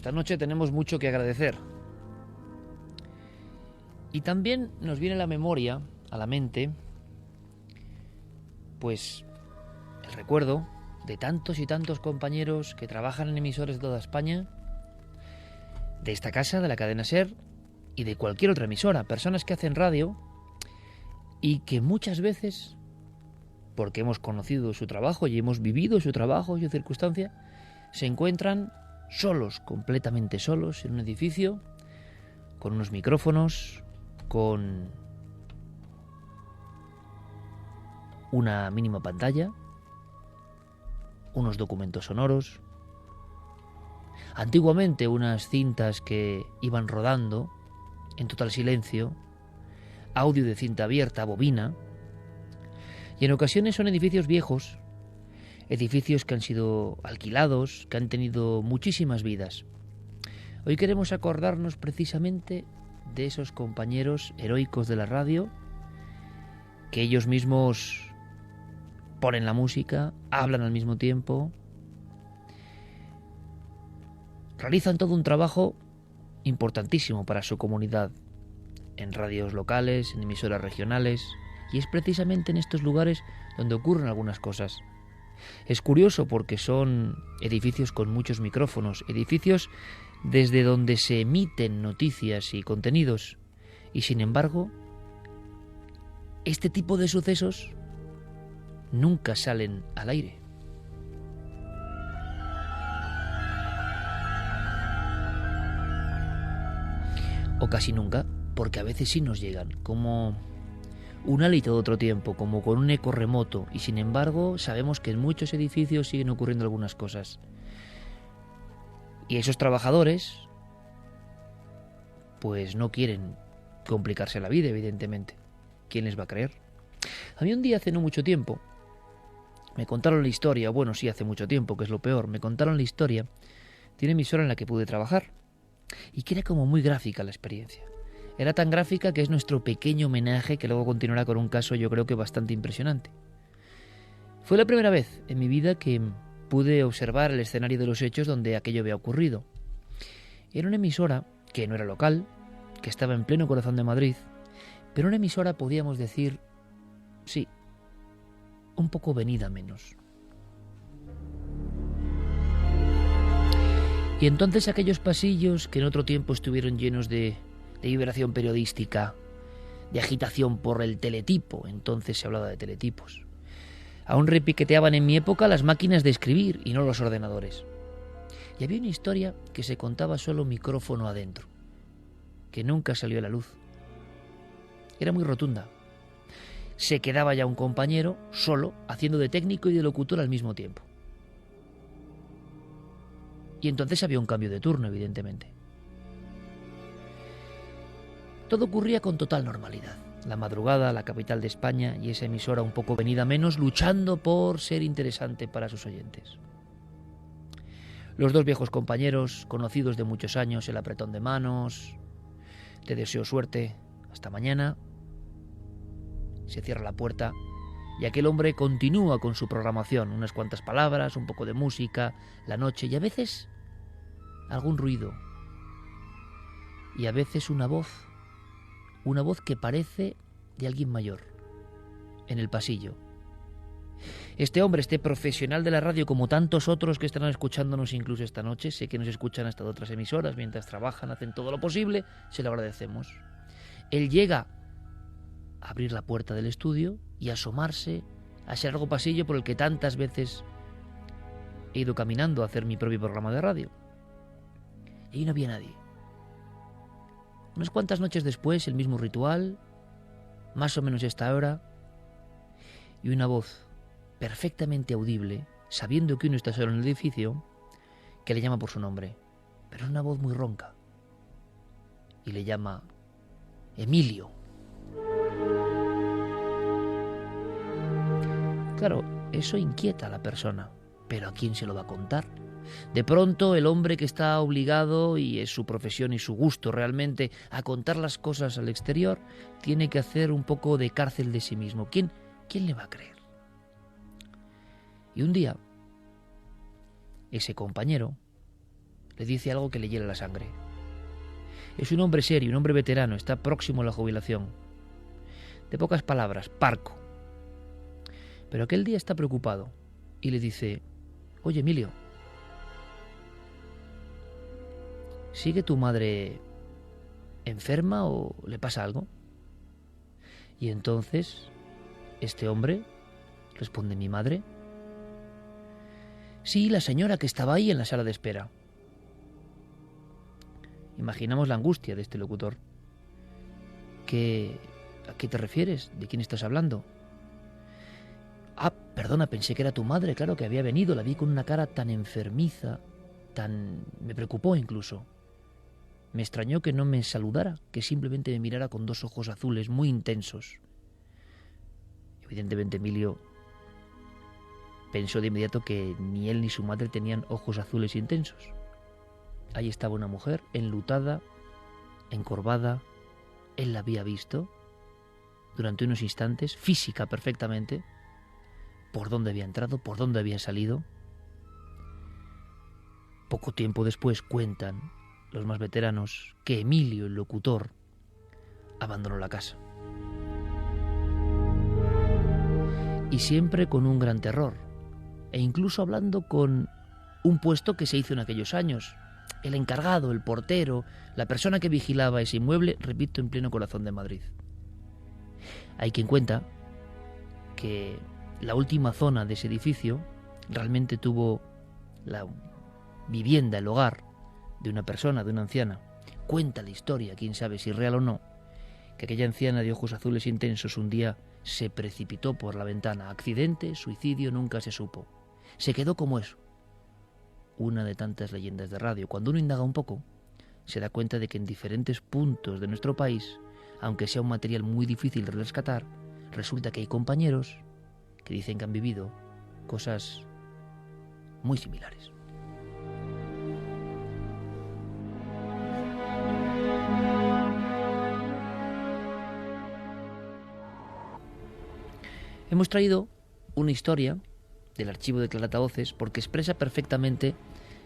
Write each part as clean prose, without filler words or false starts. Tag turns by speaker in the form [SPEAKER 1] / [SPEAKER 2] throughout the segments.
[SPEAKER 1] esta noche tenemos mucho que agradecer. Y también nos viene a la memoria, a la mente, pues el recuerdo de tantos y tantos compañeros que trabajan en emisoras de toda España, de esta casa, de la cadena SER y de cualquier otra emisora, personas que hacen radio y que muchas veces, porque hemos conocido su trabajo y hemos vivido su trabajo y su circunstancia, se encuentran solos, completamente solos, en un edificio, con unos micrófonos, con una mínima pantalla, unos documentos sonoros, antiguamente unas cintas que iban rodando en total silencio, audio de cinta abierta, bobina, y en ocasiones son edificios viejos, edificios que han sido alquilados, que han tenido muchísimas vidas. Hoy queremos acordarnos precisamente de esos compañeros heroicos de la radio, que ellos mismos ponen la música, hablan al mismo tiempo, realizan todo un trabajo importantísimo para su comunidad, en radios locales, en emisoras regionales, y es precisamente en estos lugares donde ocurren algunas cosas. Es curioso porque son edificios con muchos micrófonos, edificios desde donde se emiten noticias y contenidos, y sin embargo, este tipo de sucesos nunca salen al aire. O casi nunca, porque a veces sí nos llegan, como un hálito de otro tiempo, como con un eco remoto, y sin embargo sabemos que en muchos edificios siguen ocurriendo algunas cosas. Y esos trabajadores, pues no quieren complicarse la vida, evidentemente. ¿Quién les va a creer? A mí un día, hace no mucho tiempo, me contaron la historia, bueno, sí, hace mucho tiempo, que es lo peor, me contaron la historia de una emisora en la que pude trabajar, y que era como muy gráfica la experiencia. Era tan gráfica que es nuestro pequeño homenaje, que luego continuará con un caso yo creo que bastante impresionante. Fue la primera vez en mi vida que pude observar el escenario de los hechos donde aquello había ocurrido. Era una emisora que no era local, que estaba en pleno corazón de Madrid, pero una emisora, podíamos decir, sí, un poco venida menos. Y entonces aquellos pasillos que en otro tiempo estuvieron llenos de vibración periodística, de agitación por el teletipo, entonces se hablaba de teletipos. Aún repiqueteaban en mi época las máquinas de escribir y no los ordenadores. Y había una historia que se contaba solo micrófono adentro, que nunca salió a la luz. Era muy rotunda. Se quedaba ya un compañero solo, haciendo de técnico y de locutor al mismo tiempo. Y entonces había un cambio de turno, evidentemente. Todo ocurría con total normalidad. La madrugada, la capital de España, y esa emisora un poco venida menos, luchando por ser interesante para sus oyentes. Los dos viejos compañeros, conocidos de muchos años, el apretón de manos, te deseo suerte, hasta mañana. Se cierra la puerta y aquel hombre continúa con su programación, unas cuantas palabras, un poco de música, la noche y a veces algún ruido. Y a veces una voz que parece de alguien mayor, en el pasillo. Este hombre, este profesional de la radio, como tantos otros que estarán escuchándonos incluso esta noche, sé que nos escuchan hasta de otras emisoras, mientras trabajan, hacen todo lo posible, se lo agradecemos. Él llega a abrir la puerta del estudio y asomarse a ese largo pasillo por el que tantas veces he ido caminando a hacer mi propio programa de radio. Y ahí no había nadie. Unas cuantas noches después, el mismo ritual, más o menos esta hora, y una voz perfectamente audible, sabiendo que uno está solo en el edificio, que le llama por su nombre, pero es una voz muy ronca, y le llama Emilio. Claro, eso inquieta a la persona, pero ¿a quién se lo va a contar? De pronto el hombre que está obligado, y es su profesión y su gusto realmente, a contar las cosas al exterior, tiene que hacer un poco de cárcel de sí mismo. ¿Quién le va a creer? Y un día, ese compañero, le dice algo que le hiela la sangre. Es un hombre serio, un hombre veterano, está próximo a la jubilación. De pocas palabras, parco. Pero aquel día está preocupado y le dice: oye, Emilio, ¿sigue tu madre enferma o le pasa algo? Y entonces este hombre responde: mi madre. Sí, la señora que estaba ahí en la sala de espera. Imaginamos la angustia de este locutor. ¿A qué te refieres? ¿De quién estás hablando? Ah, perdona, pensé que era tu madre, claro que había venido, la vi con una cara tan enfermiza, me preocupó incluso. Me extrañó que no me saludara, que simplemente me mirara con dos ojos azules muy intensos. Evidentemente Emilio pensó de inmediato que ni él ni su madre tenían ojos azules intensos. Ahí estaba una mujer enlutada, encorvada. Él la había visto durante unos instantes, física perfectamente, por dónde había entrado, por dónde había salido. Poco tiempo después cuentan los más veteranos que Emilio, el locutor, abandonó la casa. Y siempre con un gran terror, e incluso hablando con un puesto que se hizo en aquellos años. El encargado, el portero, la persona que vigilaba ese inmueble, repito, en pleno corazón de Madrid. Hay quien cuenta que la última zona de ese edificio realmente tuvo la vivienda, el hogar de una persona, de una anciana. Cuenta la historia, quién sabe si real o no, que aquella anciana de ojos azules intensos un día se precipitó por la ventana. Accidente, suicidio, nunca se supo. Se quedó como eso. Una de tantas leyendas de radio. Cuando uno indaga un poco, se da cuenta de que en diferentes puntos de nuestro país, aunque sea un material muy difícil de rescatar, resulta que hay compañeros que dicen que han vivido cosas muy similares. Hemos traído una historia del archivo de Clarata-Voces porque expresa perfectamente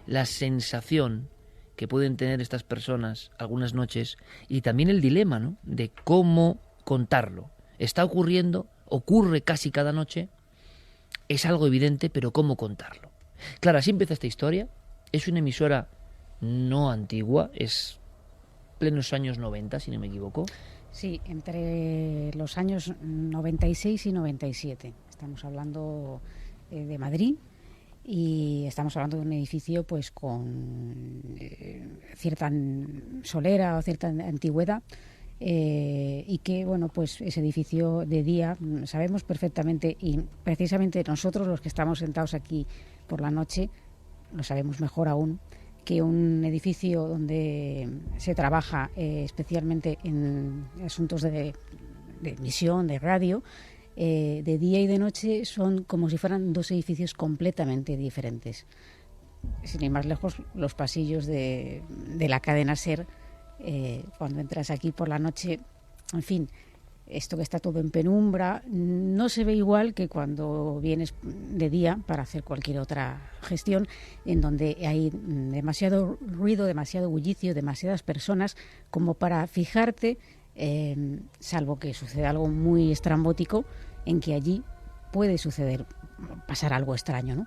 [SPEAKER 1] la sensación que pueden tener estas personas algunas noches y también el dilema, ¿no?, de cómo contarlo. Está ocurriendo, ocurre casi cada noche, es algo evidente, pero ¿cómo contarlo? Claro, así empieza esta historia. Es una emisora no antigua, es plenos años 90, si no me equivoco.
[SPEAKER 2] Sí, entre los años 96 y 97. Estamos hablando de Madrid y estamos hablando de un edificio pues con cierta solera o cierta antigüedad y que, bueno, pues ese edificio de día sabemos perfectamente, y precisamente nosotros los que estamos sentados aquí por la noche lo sabemos mejor aún, que un edificio donde se trabaja especialmente en asuntos de emisión, de radio, de día y de noche son como si fueran dos edificios completamente diferentes. Sin ir más lejos, los pasillos de la cadena SER, cuando entras aquí por la noche, en fin, esto que está todo en penumbra, no se ve igual que cuando vienes de día para hacer cualquier otra gestión, en donde hay demasiado ruido, demasiado bullicio, demasiadas personas como para fijarte, salvo que suceda algo muy estrambótico, en que allí puede pasar algo extraño, ¿no?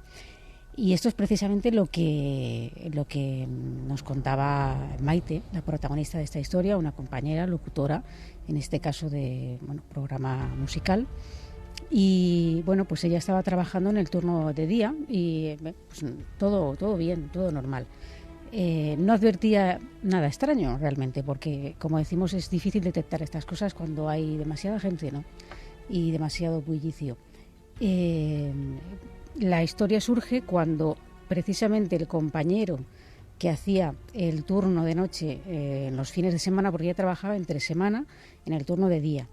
[SPEAKER 2] Y esto es precisamente lo que nos contaba Maite, la protagonista de esta historia, una compañera locutora, en este caso de programa musical. Y bueno, pues ella estaba trabajando en el turno de día y pues, todo bien, todo normal. No advertía nada extraño realmente, porque como decimos es difícil detectar estas cosas cuando hay demasiada gente, ¿no?, y demasiado bullicio. La historia surge cuando precisamente el compañero que hacía el turno de noche en los fines de semana, porque ella trabajaba entre semana en el turno de día,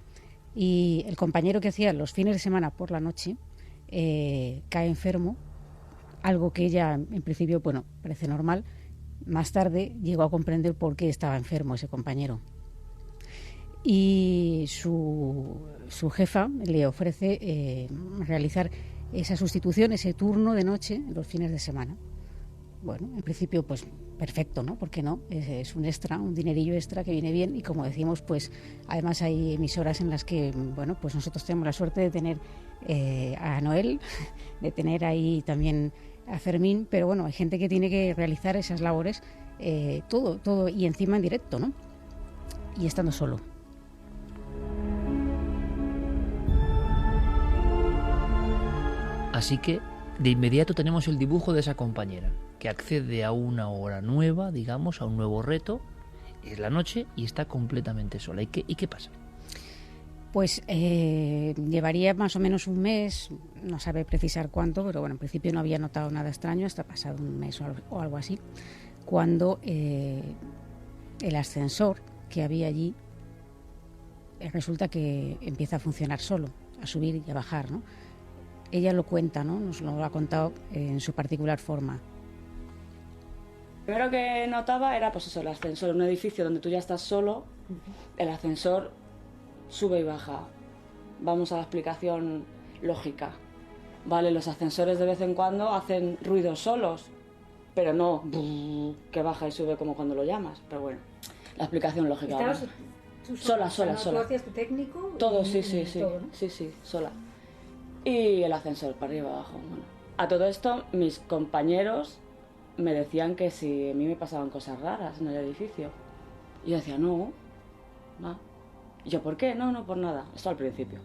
[SPEAKER 2] y el compañero que hacía los fines de semana por la noche cae enfermo, algo que ella en principio, bueno, parece normal. Más tarde llegó a comprender por qué estaba enfermo ese compañero. Y su jefa le ofrece realizar esa sustitución, ese turno de noche, los fines de semana. bueno, en principio pues perfecto, ¿no? ¿Por qué no? Es un extra, un dinerillo extra que viene bien y como decimos, pues además hay emisoras en las que, bueno, pues nosotros tenemos la suerte de tener a Noel, de tener ahí también a Fermín, pero bueno, hay gente que tiene que realizar esas labores todo y encima en directo, ¿no? Y estando solo.
[SPEAKER 1] Así que de inmediato tenemos el dibujo de esa compañera, que accede a una hora nueva, digamos, a un nuevo reto, es la noche y está completamente sola. ¿Y qué pasa?
[SPEAKER 2] Pues llevaría más o menos un mes, no sabe precisar cuánto, pero bueno, en principio no había notado nada extraño hasta pasado un mes o algo así, cuando el ascensor que había allí resulta que empieza a funcionar solo, a subir y a bajar, ¿no? Ella lo cuenta, ¿no? Nos lo ha contado en su particular forma.
[SPEAKER 3] Lo primero que notaba era pues eso, el ascensor, un edificio donde tú ya estás solo, el ascensor sube y baja. Vamos a la explicación lógica. Vale, los ascensores de vez en cuando hacen ruidos solos, pero no que baja y sube como cuando lo llamas. Pero bueno, la explicación lógica.
[SPEAKER 4] ¿Estabas tú sola?
[SPEAKER 3] Sola.
[SPEAKER 4] ¿Tú hacías tu técnico?
[SPEAKER 3] Todo, sí.
[SPEAKER 4] Todo, ¿no?
[SPEAKER 3] Sí, sola. Y el ascensor para arriba, abajo. Bueno, a todo esto, mis compañeros me decían que si a mí me pasaban cosas raras en el edificio. Y yo decía, no. Y yo, ¿por qué? No, por nada. Esto al principio.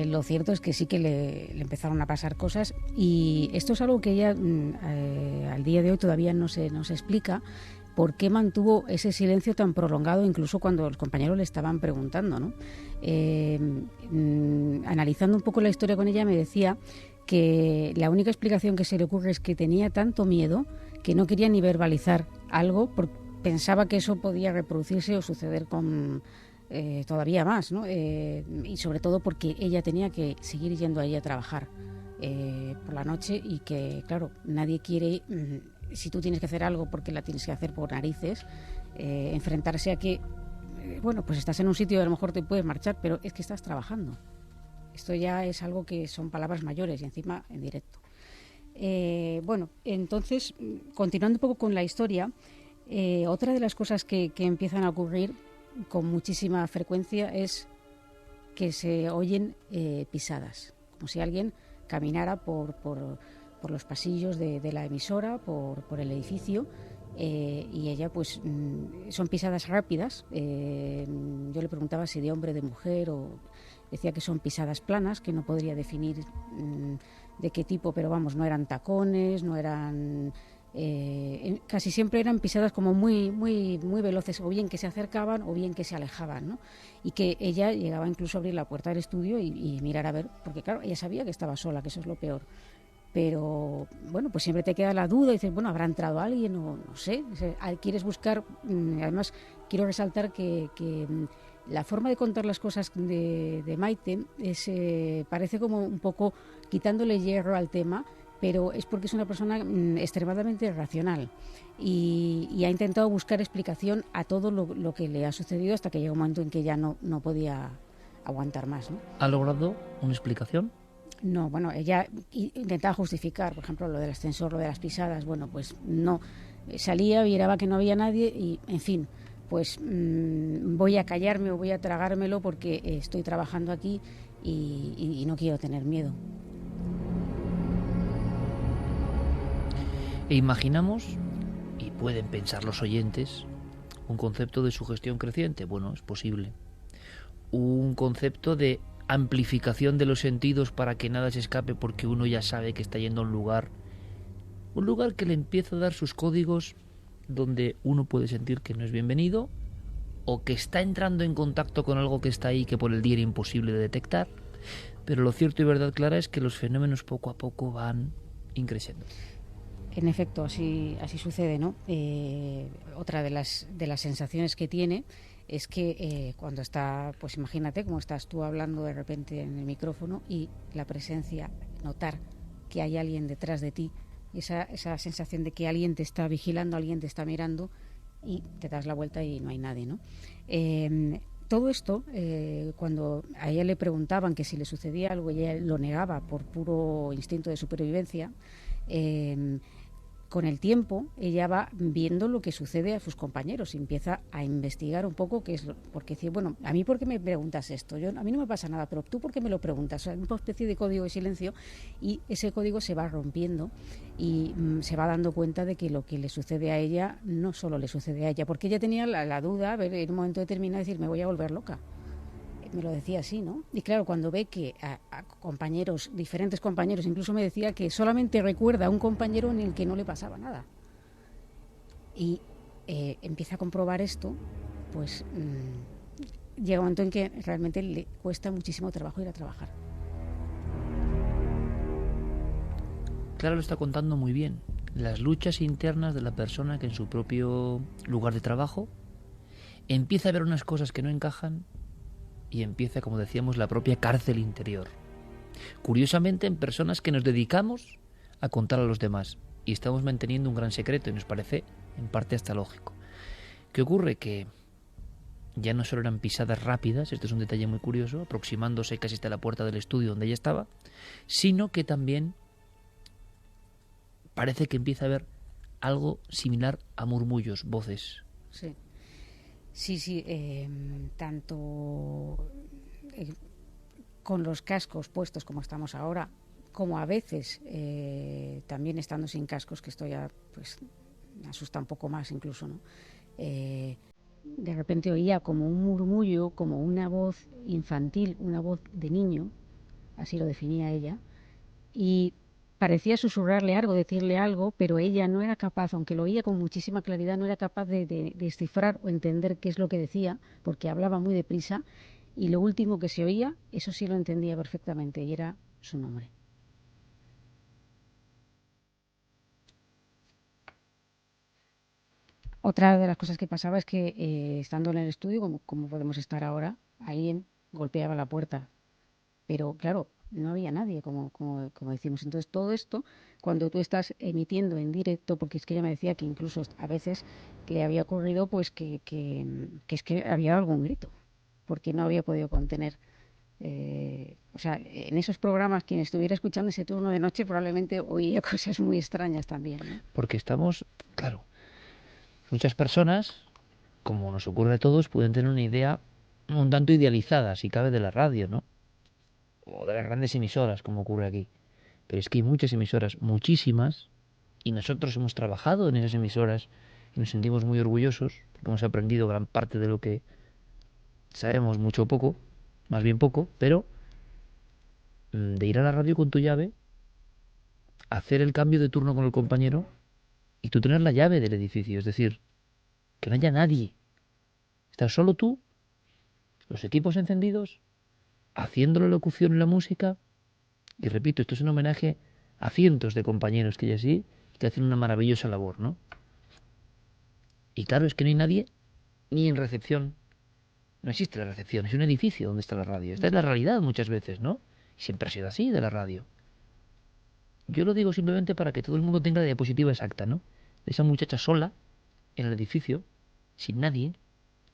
[SPEAKER 2] Lo cierto es que sí que le empezaron a pasar cosas y esto es algo que ella al día de hoy todavía no se explica. ¿Por qué mantuvo ese silencio tan prolongado incluso cuando los compañeros le estaban preguntando, ¿no? Analizando un poco la historia con ella me decía que la única explicación que se le ocurre es que tenía tanto miedo que no quería ni verbalizar algo porque pensaba que eso podía reproducirse o suceder con todavía más, ¿no? Y sobre todo porque ella tenía que seguir yendo ahí a trabajar por la noche y que, claro, nadie quiere... si tú tienes que hacer algo porque la tienes que hacer por narices, enfrentarse a que, bueno, pues estás en un sitio y a lo mejor te puedes marchar, pero es que estás trabajando. Esto ya es algo que son palabras mayores y encima en directo. Bueno, entonces, continuando un poco con la historia, otra de las cosas que empiezan a ocurrir con muchísima frecuencia es que se oyen pisadas, como si alguien caminara por los pasillos de la emisora, por el edificio, y ella pues son pisadas rápidas. Yo le preguntaba si de hombre, de mujer, o decía que son pisadas planas, que no podría definir de qué tipo, pero vamos, no eran tacones, no eran... casi siempre eran pisadas como muy veloces, o bien que se acercaban o bien que se alejaban, ¿no? Y que ella llegaba incluso a abrir la puerta del estudio y mirar a ver, porque claro, ella sabía que estaba sola, que eso es lo peor. Pero bueno, pues siempre te queda la duda y dices, bueno, ¿habrá entrado alguien? O no sé, quieres buscar. Además, quiero resaltar que la forma de contar las cosas de Maite parece como un poco quitándole hierro al tema, pero es porque es una persona extremadamente racional y ha intentado buscar explicación a todo lo que le ha sucedido hasta que llega un momento en que ya no podía aguantar más, ¿no?
[SPEAKER 1] ¿Ha logrado una explicación?
[SPEAKER 2] No, bueno, ella intentaba justificar, por ejemplo, lo del ascensor, lo de las pisadas, bueno, pues no, salía, miraba que no había nadie y, en fin, pues voy a callarme o voy a tragármelo porque estoy trabajando aquí y no quiero tener miedo.
[SPEAKER 1] E imaginamos, y pueden pensar los oyentes, un concepto de sugestión creciente. Bueno, es posible. Un concepto de amplificación de los sentidos para que nada se escape porque uno ya sabe que está yendo a un lugar que le empieza a dar sus códigos donde uno puede sentir que no es bienvenido o que está entrando en contacto con algo que está ahí que por el día era imposible de detectar. Pero lo cierto y verdad clara es que los fenómenos poco a poco van increciendo.
[SPEAKER 2] En efecto, así sucede, ¿no? Otra de las sensaciones que tiene es que cuando está, pues imagínate cómo estás tú hablando de repente en el micrófono y la presencia, notar que hay alguien detrás de ti, esa sensación de que alguien te está vigilando, alguien te está mirando y te das la vuelta y no hay nadie, ¿no? todo esto, cuando a ella le preguntaban que si le sucedía algo, ella lo negaba por puro instinto de supervivencia. Con el tiempo ella va viendo lo que sucede a sus compañeros y empieza a investigar un poco qué es porque dice, bueno, a mí ¿por qué me preguntas esto? A mí no me pasa nada, pero tú ¿por qué me lo preguntas? O sea, una especie de código de silencio, y ese código se va rompiendo y se va dando cuenta de que lo que le sucede a ella no solo le sucede a ella, porque ella tenía la duda, a ver, en un momento determinado, decir, me voy a volver loca. Me lo decía así, ¿no? Y claro, cuando ve que a compañeros, diferentes compañeros, incluso me decía que solamente recuerda a un compañero en el que no le pasaba nada. Y empieza a comprobar esto, pues llega un momento en que realmente le cuesta muchísimo trabajo ir a trabajar.
[SPEAKER 1] Clara lo está contando muy bien. Las luchas internas de la persona que en su propio lugar de trabajo empieza a ver unas cosas que no encajan y empieza, como decíamos, la propia cárcel interior. Curiosamente, en personas que nos dedicamos a contar a los demás y estamos manteniendo un gran secreto, y nos parece en parte hasta lógico. ¿Qué ocurre? Que ya no solo eran pisadas rápidas, esto es un detalle muy curioso, aproximándose casi hasta la puerta del estudio donde ella estaba, sino que también parece que empieza a haber algo similar a murmullos, voces.
[SPEAKER 2] Sí. Sí, tanto con los cascos puestos como estamos ahora, como a veces también estando sin cascos, que esto ya pues me asusta un poco más incluso, ¿no? De repente oía como un murmullo, como una voz infantil, una voz de niño, así lo definía ella, y parecía susurrarle algo, decirle algo, pero ella no era capaz, aunque lo oía con muchísima claridad, no era capaz de descifrar o entender qué es lo que decía, porque hablaba muy deprisa, y lo último que se oía, eso sí lo entendía perfectamente, y era su nombre. Otra de las cosas que pasaba es que estando en el estudio, como podemos estar ahora, alguien golpeaba la puerta, pero claro, no había nadie, como decimos. Entonces todo esto, cuando tú estás emitiendo en directo, porque es que ella me decía que incluso a veces le había ocurrido pues que es que había algún grito, porque no había podido contener. O sea, en esos programas, quien estuviera escuchando ese turno de noche probablemente oía cosas muy extrañas también, ¿no?
[SPEAKER 1] Porque estamos, claro, muchas personas, como nos ocurre a todos, pueden tener una idea un tanto idealizada, si cabe, de la radio, ¿no? O de las grandes emisoras, como ocurre aquí. Pero es que hay muchas emisoras, muchísimas, y nosotros hemos trabajado en esas emisoras y nos sentimos muy orgullosos, porque hemos aprendido gran parte de lo que sabemos, mucho o poco, más bien poco, pero de ir a la radio con tu llave, hacer el cambio de turno con el compañero y tú tener la llave del edificio, es decir, que no haya nadie. Estás solo tú, los equipos encendidos, haciendo la locución y la música. Y repito, esto es un homenaje a cientos de compañeros que hay así, que hacen una maravillosa labor, ¿no? Y claro, es que no hay nadie ni en recepción. No existe la recepción, es un edificio donde está la radio. Esta es la realidad muchas veces, ¿no? Siempre ha sido así de la radio. Yo lo digo simplemente para que todo el mundo tenga la diapositiva exacta, ¿no? De esa muchacha sola en el edificio, sin nadie,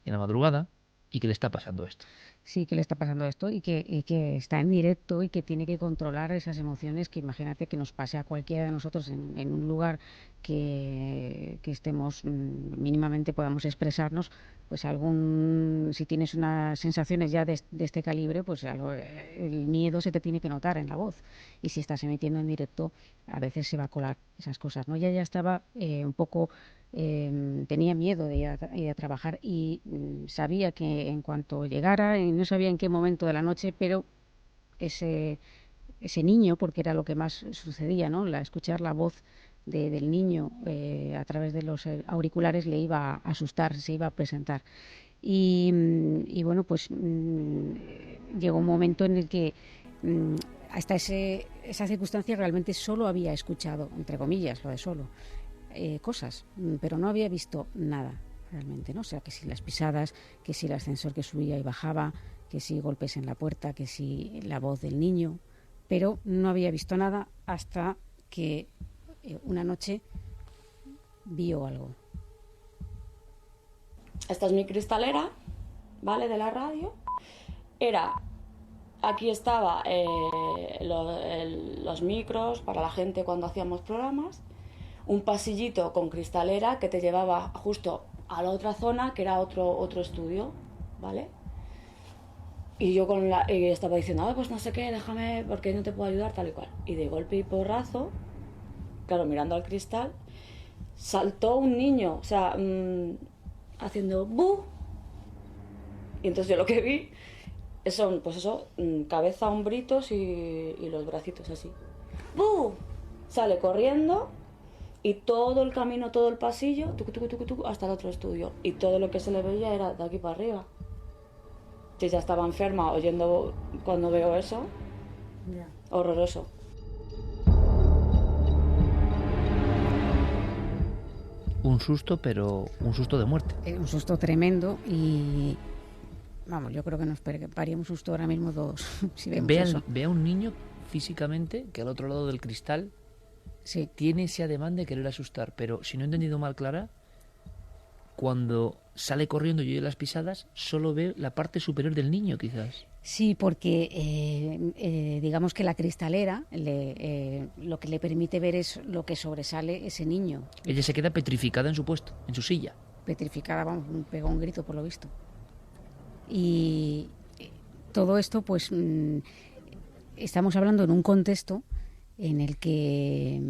[SPEAKER 1] en la madrugada, y que le está pasando esto.
[SPEAKER 2] Sí, que le está pasando esto y que está en directo y que tiene que controlar esas emociones que imagínate que nos pase a cualquiera de nosotros en un lugar que estemos mínimamente podamos expresarnos, pues si tienes unas sensaciones ya de este calibre, pues el miedo se te tiene que notar en la voz. Y si estás emitiendo en directo, a veces se va a colar esas cosas, ¿no? Ella ya estaba un poco... tenía miedo de ir a trabajar y sabía que en cuanto llegara, y no sabía en qué momento de la noche, pero ese niño, porque era lo que más sucedía, ¿no? Escuchar la voz del niño a través de los auriculares le iba a asustar, se iba a presentar. Y bueno, pues llegó un momento en el que hasta esa circunstancia realmente solo había escuchado, entre comillas, lo de solo, cosas, pero no había visto nada realmente, ¿no? O sea, que si las pisadas, que si el ascensor que subía y bajaba, que si golpes en la puerta, que si la voz del niño, pero no había visto nada hasta que una noche vio algo.
[SPEAKER 3] Esta es mi cristalera, ¿vale? De la radio. Aquí estaba los micros para la gente cuando hacíamos programas, un pasillito con cristalera que te llevaba justo a la otra zona, que era otro estudio, ¿vale? Y yo estaba diciendo, pues no sé qué, déjame, porque no te puedo ayudar, tal y cual. Y de golpe y porrazo, claro, mirando al cristal, saltó un niño, o sea, haciendo ¡bu! Y entonces yo lo que vi son, pues eso, cabeza, hombritos y los bracitos así. ¡Bu! Sale corriendo y todo el camino, todo el pasillo, hasta el otro estudio. Y todo lo que se le veía era de aquí para arriba. Si ya estaba enferma oyendo cuando veo eso,
[SPEAKER 4] Ya.
[SPEAKER 3] horroroso.
[SPEAKER 1] Un susto, pero un susto de muerte.
[SPEAKER 2] Un susto tremendo y, vamos, yo creo que nos pegaría un susto ahora mismo todos si vemos eso.
[SPEAKER 1] Ve a un niño físicamente que al otro lado del cristal
[SPEAKER 2] Sí.
[SPEAKER 1] tiene ese ademán de querer asustar, pero si no he entendido mal, Clara, cuando sale corriendo y oye las pisadas, solo ve la parte superior del niño, quizás.
[SPEAKER 2] Sí, porque digamos que la cristalera lo que le permite ver es lo que sobresale ese niño.
[SPEAKER 1] Ella se queda petrificada en su puesto, en su silla.
[SPEAKER 2] Petrificada, vamos, pegó un grito por lo visto. Y todo esto, pues, estamos hablando en un contexto en el que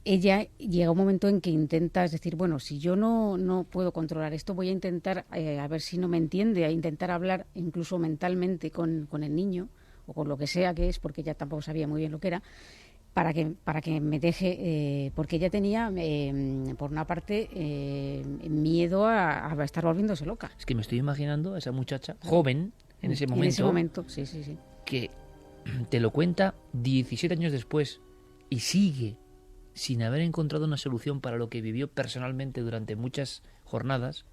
[SPEAKER 2] ella llega un momento en que intenta, es decir, bueno, si yo no puedo controlar esto, voy a intentar, a ver si no me entiende, a intentar hablar incluso mentalmente con el niño, o con lo que sea que es, porque ella tampoco sabía muy bien lo que era, para que me deje, porque ella tenía, por una parte, miedo a estar volviéndose loca.
[SPEAKER 1] Es que me estoy imaginando a esa muchacha, joven, en ese momento.
[SPEAKER 2] En ese momento, sí.
[SPEAKER 1] Que te lo cuenta 17 años después y sigue sin haber encontrado una solución para lo que vivió personalmente durante muchas jornadas.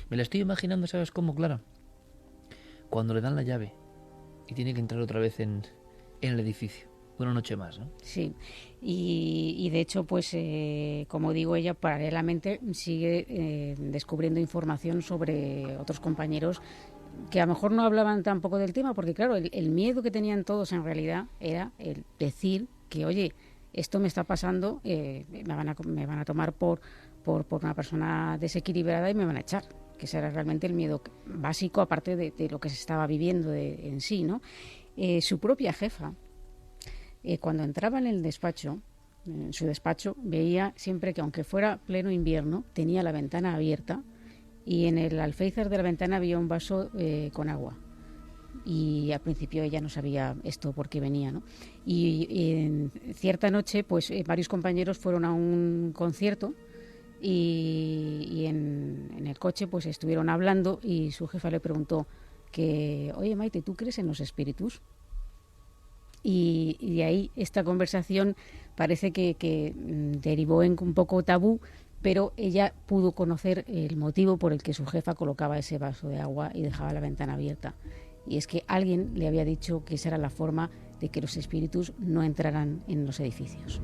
[SPEAKER 1] Me la estoy imaginando, ¿sabes cómo, Clara? Cuando le dan la llave y tiene que entrar otra vez en el edificio. Una noche más, ¿no?
[SPEAKER 2] Sí, y de hecho, pues, como digo, ella paralelamente sigue descubriendo información sobre otros compañeros que a lo mejor no hablaban tampoco del tema, porque claro, el miedo que tenían todos en realidad era el decir que, oye, esto me está pasando, me van a tomar por una persona desequilibrada y me van a echar, que ese era realmente el miedo básico, aparte de lo que se estaba viviendo en sí, ¿no? Su propia jefa, cuando entraba en el despacho, en su despacho, veía siempre que, aunque fuera pleno invierno, tenía la ventana abierta y en el alféizar de la ventana había un vaso con agua. Y al principio ella no sabía esto por qué venía, ¿no? Y en cierta noche, pues varios compañeros fueron a un concierto y en el coche pues estuvieron hablando y su jefa le preguntó que, oye, Maite, ¿tú crees en los espíritus? Y de ahí esta conversación parece que derivó en un poco tabú, pero ella pudo conocer el motivo por el que su jefa colocaba ese vaso de agua y dejaba la ventana abierta. Y es que alguien le había dicho que esa era la forma de que los espíritus no entraran en los edificios.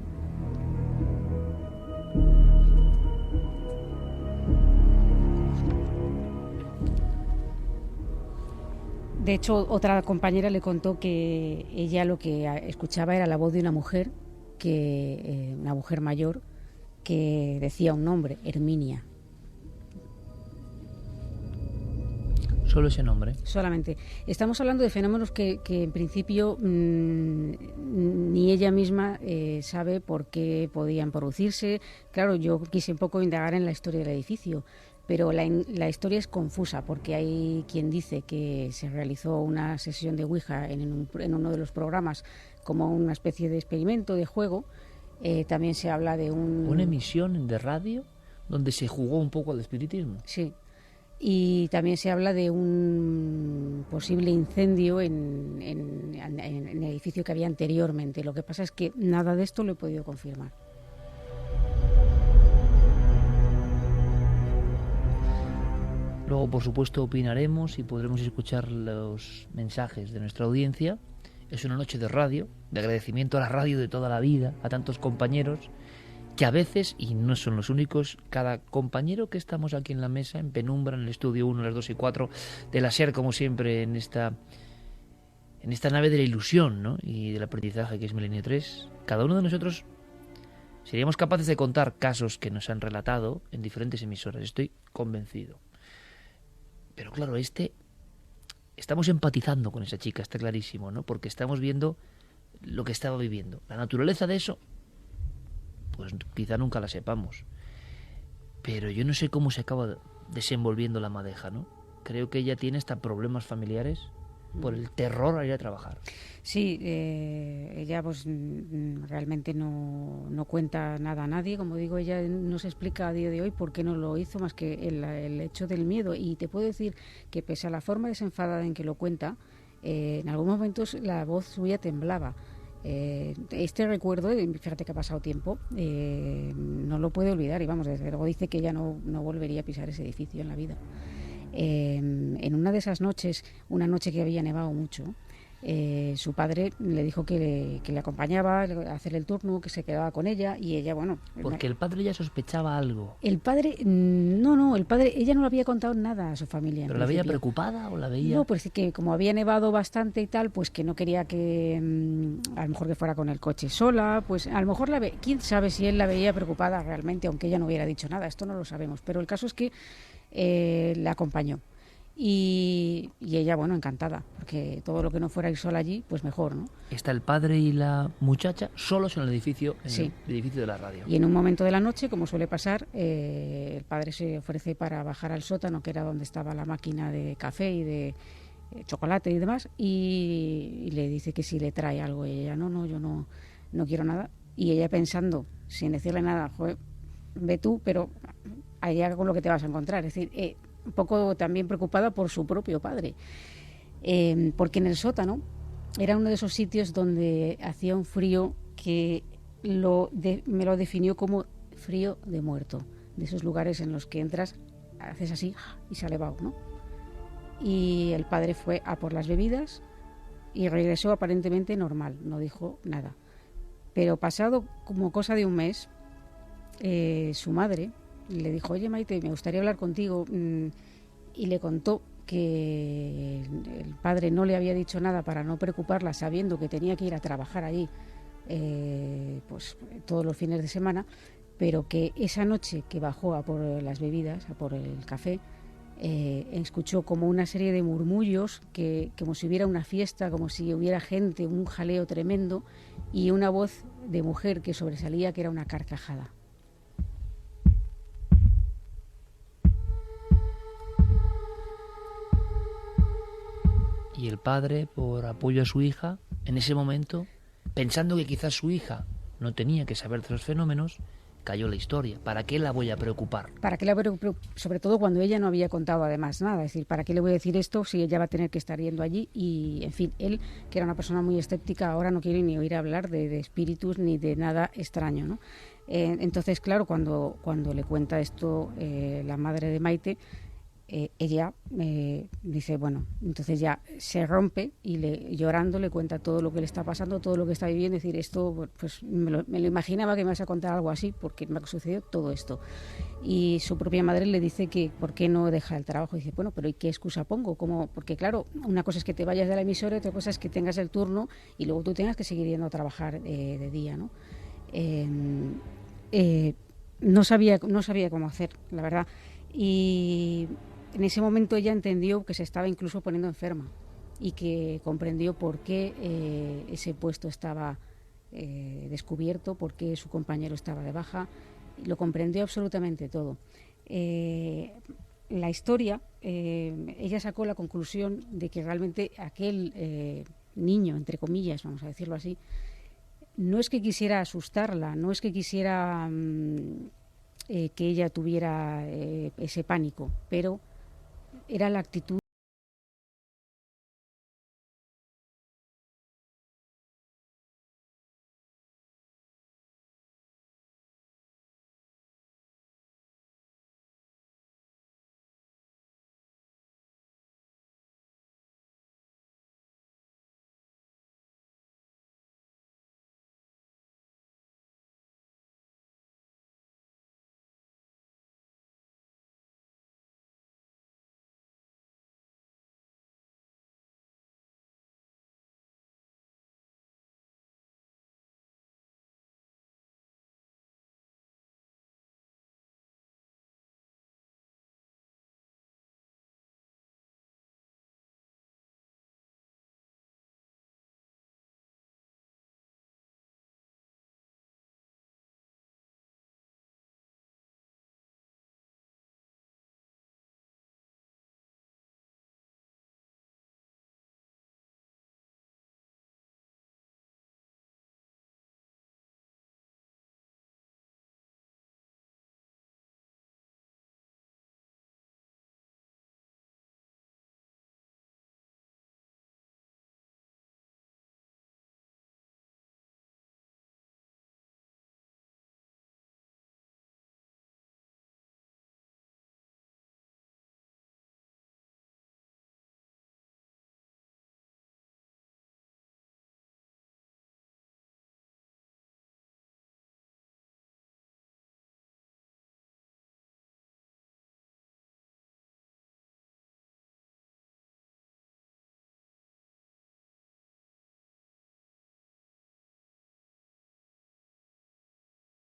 [SPEAKER 2] De hecho, otra compañera le contó que ella lo que escuchaba era la voz de una mujer, una mujer mayor, que decía un nombre, Herminia.
[SPEAKER 1] Solo ese nombre.
[SPEAKER 2] Solamente. Estamos hablando de fenómenos que en principio ni ella misma sabe por qué podían producirse. Claro, yo quise un poco indagar en la historia del edificio, pero la historia es confusa porque hay quien dice que se realizó una sesión de Ouija en uno de los programas como una especie de experimento, de juego. También se habla de
[SPEAKER 1] una emisión de radio donde se jugó un poco al espiritismo.
[SPEAKER 2] Sí. Y también se habla de un posible incendio en el edificio que había anteriormente. Lo que pasa es que nada de esto lo he podido confirmar.
[SPEAKER 1] Luego, por supuesto, opinaremos y podremos escuchar los mensajes de nuestra audiencia. Es una noche de radio, de agradecimiento a la radio de toda la vida, a tantos compañeros que a veces, y no son los únicos, cada compañero que estamos aquí en la mesa, en penumbra, en el estudio 1, las 2 y 4 de la SER, como siempre, en esta nave de la ilusión, ¿no?, y del aprendizaje que es Milenio 3, cada uno de nosotros seríamos capaces de contar casos que nos han relatado en diferentes emisoras, estoy convencido. Pero claro, estamos empatizando con esa chica, está clarísimo, ¿no?, porque estamos viendo lo que estaba viviendo. La naturaleza de eso, pues quizá nunca la sepamos. Pero yo no sé cómo se acaba desenvolviendo la madeja, ¿no? Creo que ella tiene hasta problemas familiares por el terror a ir a trabajar.
[SPEAKER 2] Sí, ella pues realmente no cuenta nada a nadie. Como digo, ella no se explica a día de hoy por qué no lo hizo, más que el hecho del miedo. Y te puedo decir que pese a la forma desenfadada en que lo cuenta, en algunos momentos la voz suya temblaba. Este recuerdo, fíjate que ha pasado tiempo, no lo puede olvidar, y vamos, desde luego dice que ella no volvería a pisar ese edificio en la vida. En una de esas noches, una noche que había nevado mucho, su padre le dijo que le acompañaba a hacer el turno, que se quedaba con ella, y ella, bueno...
[SPEAKER 1] Porque el padre ya sospechaba algo.
[SPEAKER 2] El padre, ella no le había contado nada a su familia.
[SPEAKER 1] ¿Pero la veía preocupada o la veía...?
[SPEAKER 2] No, pues que como había nevado bastante y tal, pues que no quería que, a lo mejor que fuera con el coche sola, pues a lo mejor quién sabe si él la veía preocupada realmente, aunque ella no hubiera dicho nada, esto no lo sabemos, pero el caso es que la acompañó. Y ella, bueno, encantada, porque todo lo que no fuera ir sola allí, pues mejor, ¿no?
[SPEAKER 1] Está el padre y la muchacha solos en el edificio,
[SPEAKER 2] sí,
[SPEAKER 1] el edificio de la radio.
[SPEAKER 2] Y en un momento de la noche, como suele pasar, el padre se ofrece para bajar al sótano, que era donde estaba la máquina de café y de chocolate y demás, y le dice que si le trae algo. Y ella, no, yo no quiero nada. Y ella pensando, sin decirle nada, joder, ve tú, pero allá con lo que te vas a encontrar. Es decir, un poco también preocupada por su propio padre, porque en el sótano era uno de esos sitios donde hacía un frío que me lo definió como frío de muerto, de esos lugares en los que entras, haces así y sale vaho, ¿no? Y el padre fue a por las bebidas y regresó aparentemente normal, no dijo nada. Pero pasado como cosa de un mes, su madre le dijo, oye Maite, me gustaría hablar contigo, y le contó que el padre no le había dicho nada para no preocuparla, sabiendo que tenía que ir a trabajar allí pues todos los fines de semana, pero que esa noche que bajó a por las bebidas, a por el café, escuchó como una serie de murmullos, como si hubiera una fiesta, como si hubiera gente, un jaleo tremendo, y una voz de mujer que sobresalía, que era una carcajada.
[SPEAKER 1] Y el padre, por apoyo a su hija, en ese momento, pensando que quizás su hija no tenía que saber de los fenómenos, cayó la historia. ¿Para qué la voy a preocupar?
[SPEAKER 2] ¿Para qué la voy a preocupar? Sobre todo cuando ella no había contado además nada. Es decir, ¿para qué le voy a decir esto si ella va a tener que estar yendo allí? Y, en fin, él, que era una persona muy escéptica, ahora no quiere ni oír hablar de espíritus ni de nada extraño, ¿no? Entonces, claro, cuando le cuenta esto la madre de Maite, ella dice, bueno, entonces ya se rompe y llorando le cuenta todo lo que le está pasando, todo lo que está viviendo. Es decir, esto, pues me lo imaginaba que me vas a contar algo así, porque me ha sucedido todo esto. Y su propia madre le dice que por qué no deja el trabajo. Y dice, bueno, pero ¿y qué excusa pongo? Porque claro, una cosa es que te vayas de la emisora, otra cosa es que tengas el turno y luego tú tengas que seguir yendo a trabajar de día, ¿no? No sabía cómo hacer, la verdad. Y en ese momento ella entendió que se estaba incluso poniendo enferma y que comprendió por qué ese puesto estaba descubierto, por qué su compañero estaba de baja. Lo comprendió absolutamente todo. La historia, ella sacó la conclusión de que realmente aquel niño, entre comillas, vamos a decirlo así, no es que quisiera asustarla, no es que quisiera que ella tuviera ese pánico, pero era la actitud